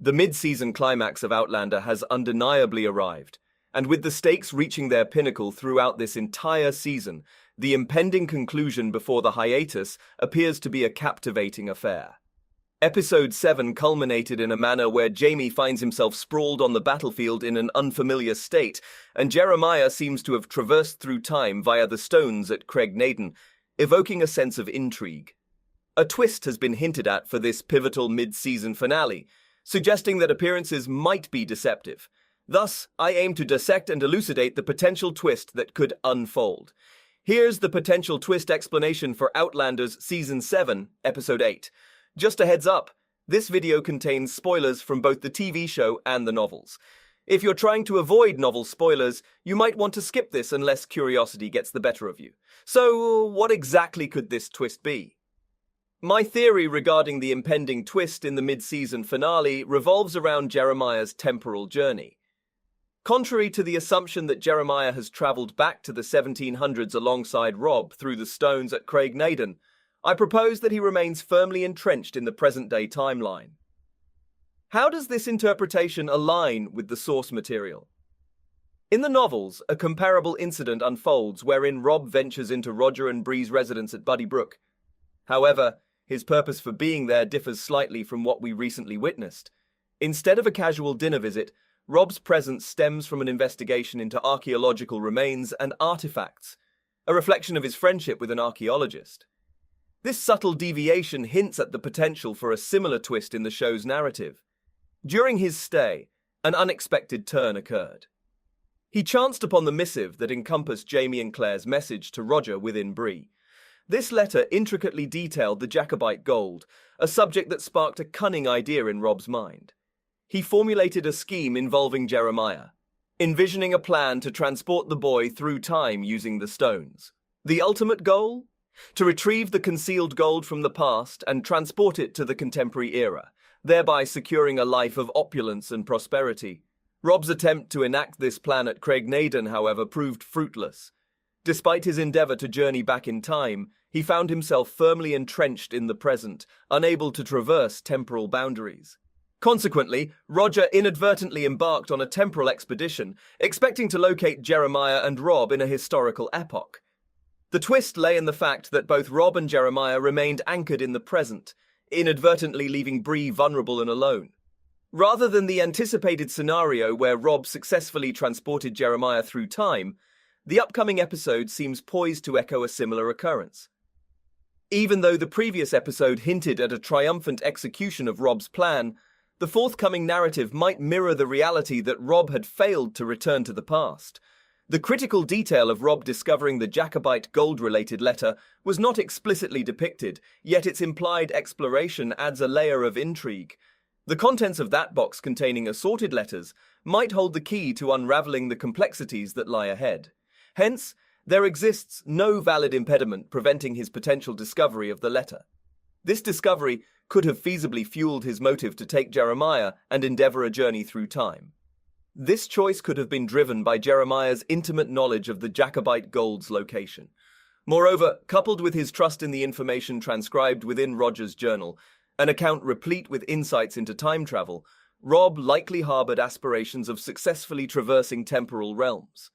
The mid-season climax of Outlander has undeniably arrived, and with the stakes reaching their pinnacle throughout this entire season, the impending conclusion before the hiatus appears to be a captivating affair. Episode 7 culminated in a manner where Jamie finds himself sprawled on the battlefield in an unfamiliar state, and Jeremiah seems to have traversed through time via the stones at Craignaden, evoking a sense of intrigue. A twist has been hinted at for this pivotal mid-season finale, suggesting that appearances might be deceptive. Thus, I aim to dissect and elucidate the potential twist that could unfold. Here's the potential twist explanation for Outlander's Season 7, Episode 8. Just a heads up, this video contains spoilers from both the TV show and the novels. If you're trying to avoid novel spoilers, you might want to skip this unless curiosity gets the better of you. So, what exactly could this twist be? My theory regarding the impending twist in the mid-season finale revolves around Jeremiah's temporal journey. Contrary to the assumption that Jeremiah has traveled back to the 1700s alongside Rob through the stones at Craignaden, I propose that he remains firmly entrenched in the present-day timeline. How does this interpretation align with the source material? In the novels, a comparable incident unfolds wherein Rob ventures into Roger and Bree's residence at Buddy Brook. However, his purpose for being there differs slightly from what we recently witnessed. Instead of a casual dinner visit, Rob's presence stems from an investigation into archaeological remains and artifacts, a reflection of his friendship with an archaeologist. This subtle deviation hints at the potential for a similar twist in the show's narrative. During his stay, an unexpected turn occurred. He chanced upon the missive that encompassed Jamie and Claire's message to Roger within Bree. This letter intricately detailed the Jacobite gold, a subject that sparked a cunning idea in Rob's mind. He formulated a scheme involving Jeremiah, envisioning a plan to transport the boy through time using the stones. The ultimate goal? To retrieve the concealed gold from the past and transport it to the contemporary era, thereby securing a life of opulence and prosperity. Rob's attempt to enact this plan at Craignaden, however, proved fruitless. Despite his endeavor to journey back in time, he found himself firmly entrenched in the present, unable to traverse temporal boundaries. Consequently, Roger inadvertently embarked on a temporal expedition, expecting to locate Jeremiah and Rob in a historical epoch. The twist lay in the fact that both Rob and Jeremiah remained anchored in the present, inadvertently leaving Bree vulnerable and alone. Rather than the anticipated scenario where Rob successfully transported Jeremiah through time, the upcoming episode seems poised to echo a similar occurrence. Even though the previous episode hinted at a triumphant execution of Rob's plan, the forthcoming narrative might mirror the reality that Rob had failed to return to the past. The critical detail of Rob discovering the Jacobite gold-related letter was not explicitly depicted, yet its implied exploration adds a layer of intrigue. The contents of that box containing assorted letters might hold the key to unraveling the complexities that lie ahead. Hence, there exists no valid impediment preventing his potential discovery of the letter. This discovery could have feasibly fueled his motive to take Jeremiah and endeavor a journey through time. This choice could have been driven by Jeremiah's intimate knowledge of the Jacobite gold's location. Moreover, coupled with his trust in the information transcribed within Roger's journal, an account replete with insights into time travel, Rob likely harbored aspirations of successfully traversing temporal realms.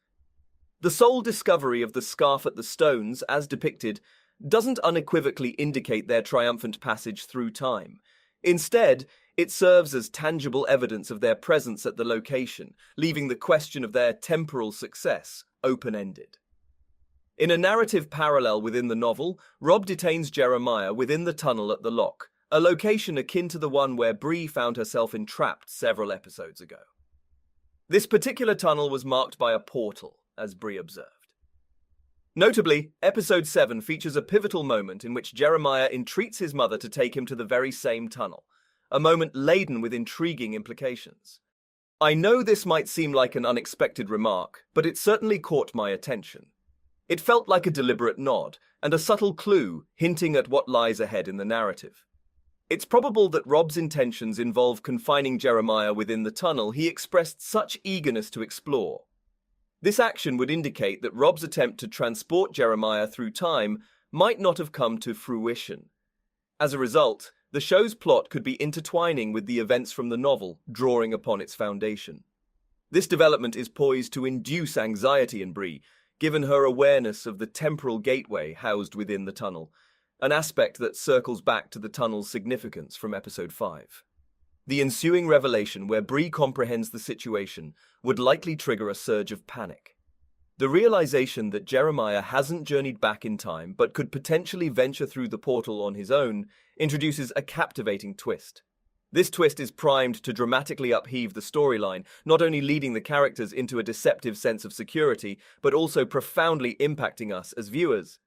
The sole discovery of the scarf at the stones, as depicted, doesn't unequivocally indicate their triumphant passage through time. Instead, it serves as tangible evidence of their presence at the location, leaving the question of their temporal success open-ended. In a narrative parallel within the novel, Rob detains Jeremiah within the tunnel at the lock, a location akin to the one where Bree found herself entrapped several episodes ago. This particular tunnel was marked by a portal, as Bree observed. Notably, Episode 7 features a pivotal moment in which Jeremiah entreats his mother to take him to the very same tunnel, a moment laden with intriguing implications. I know this might seem like an unexpected remark, but it certainly caught my attention. It felt like a deliberate nod, and a subtle clue hinting at what lies ahead in the narrative. It's probable that Rob's intentions involve confining Jeremiah within the tunnel he expressed such eagerness to explore. This action would indicate that Rob's attempt to transport Jeremiah through time might not have come to fruition. As a result, the show's plot could be intertwining with the events from the novel, drawing upon its foundation. This development is poised to induce anxiety in Bree, given her awareness of the temporal gateway housed within the tunnel, an aspect that circles back to the tunnel's significance from episode 5. The ensuing revelation where Bree comprehends the situation would likely trigger a surge of panic. The realization that Jeremiah hasn't journeyed back in time but could potentially venture through the portal on his own introduces a captivating twist. This twist is primed to dramatically upheave the storyline, not only leading the characters into a deceptive sense of security, but also profoundly impacting us as viewers.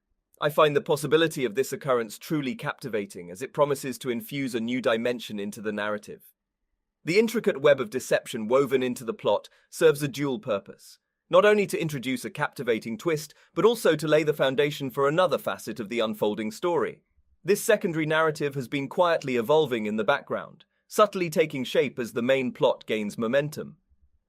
I find the possibility of this occurrence truly captivating, as it promises to infuse a new dimension into the narrative. The intricate web of deception woven into the plot serves a dual purpose, not only to introduce a captivating twist, but also to lay the foundation for another facet of the unfolding story. This secondary narrative has been quietly evolving in the background, subtly taking shape as the main plot gains momentum.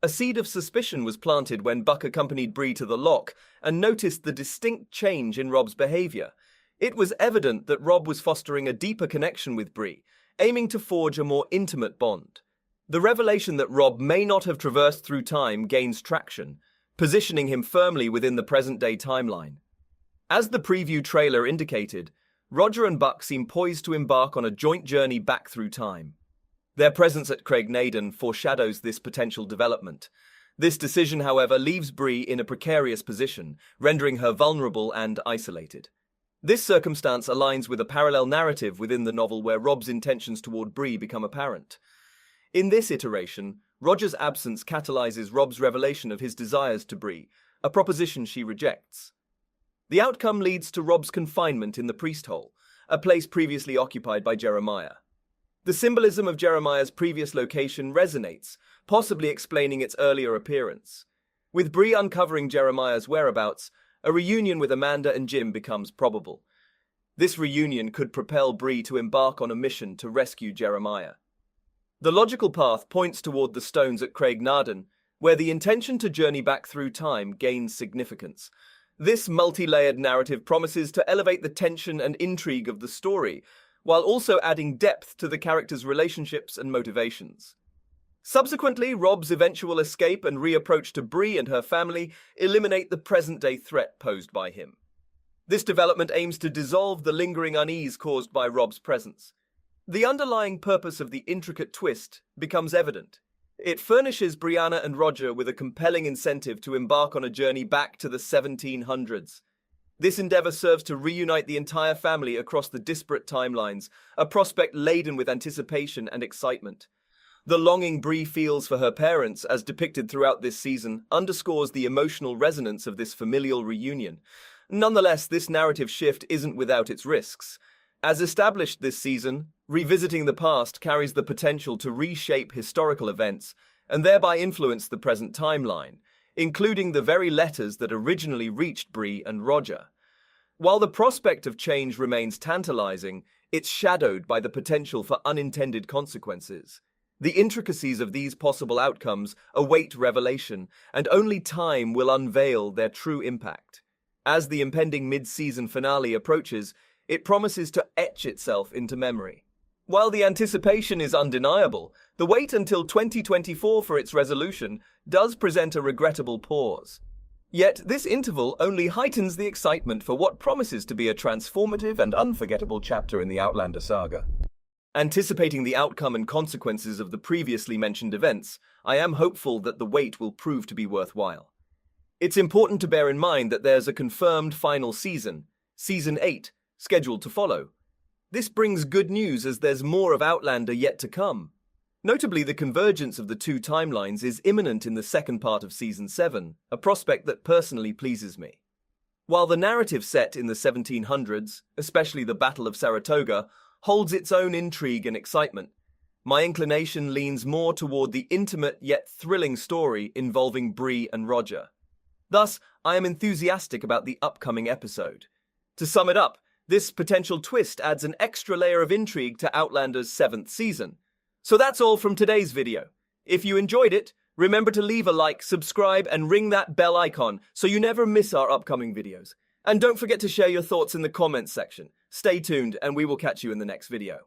A seed of suspicion was planted when Buck accompanied Bree to the lock and noticed the distinct change in Rob's behavior. It was evident that Rob was fostering a deeper connection with Bree, aiming to forge a more intimate bond. The revelation that Rob may not have traversed through time gains traction, positioning him firmly within the present-day timeline. As the preview trailer indicated, Roger and Buck seem poised to embark on a joint journey back through time. Their presence at Craignaden foreshadows this potential development. This decision, however, leaves Bree in a precarious position, rendering her vulnerable and isolated. This circumstance aligns with a parallel narrative within the novel where Rob's intentions toward Bree become apparent. In this iteration, Roger's absence catalyzes Rob's revelation of his desires to Bree, a proposition she rejects. The outcome leads to Rob's confinement in the priest hole, a place previously occupied by Jeremiah. The symbolism of Jeremiah's previous location resonates, possibly explaining its earlier appearance. With Bree uncovering Jeremiah's whereabouts, a reunion with Amanda and Jim becomes probable. This reunion could propel Bree to embark on a mission to rescue Jeremiah. The logical path points toward the stones at Craignaden, where the intention to journey back through time gains significance. This multi-layered narrative promises to elevate the tension and intrigue of the story, while also adding depth to the characters' relationships and motivations. Subsequently, Rob's eventual escape and reapproach to Bree and her family eliminate the present-day threat posed by him. This development aims to dissolve the lingering unease caused by Rob's presence. The underlying purpose of the intricate twist becomes evident. It furnishes Brianna and Roger with a compelling incentive to embark on a journey back to the 1700s. This endeavor serves to reunite the entire family across the disparate timelines, a prospect laden with anticipation and excitement. The longing Bree feels for her parents, as depicted throughout this season, underscores the emotional resonance of this familial reunion. Nonetheless, this narrative shift isn't without its risks. As established this season, revisiting the past carries the potential to reshape historical events and thereby influence the present timeline, including the very letters that originally reached Bree and Roger. While the prospect of change remains tantalizing, it's shadowed by the potential for unintended consequences. The intricacies of these possible outcomes await revelation, and only time will unveil their true impact. As the impending mid-season finale approaches, it promises to etch itself into memory. While the anticipation is undeniable, the wait until 2024 for its resolution does present a regrettable pause. Yet this interval only heightens the excitement for what promises to be a transformative and unforgettable chapter in the Outlander saga. Anticipating the outcome and consequences of the previously mentioned events, I am hopeful that the wait will prove to be worthwhile. It's important to bear in mind that there's a confirmed final season, Season 8, scheduled to follow. This brings good news as there's more of Outlander yet to come. Notably, the convergence of the two timelines is imminent in the second part of Season 7, a prospect that personally pleases me. While the narrative set in the 1700s, especially the Battle of Saratoga, holds its own intrigue and excitement, my inclination leans more toward the intimate yet thrilling story involving Bree and Roger. Thus, I am enthusiastic about the upcoming episode. To sum it up, this potential twist adds an extra layer of intrigue to Outlander's 7th season. So that's all from today's video. If you enjoyed it, remember to leave a like, subscribe, and ring that bell icon so you never miss our upcoming videos. And don't forget to share your thoughts in the comments section. Stay tuned, and we will catch you in the next video.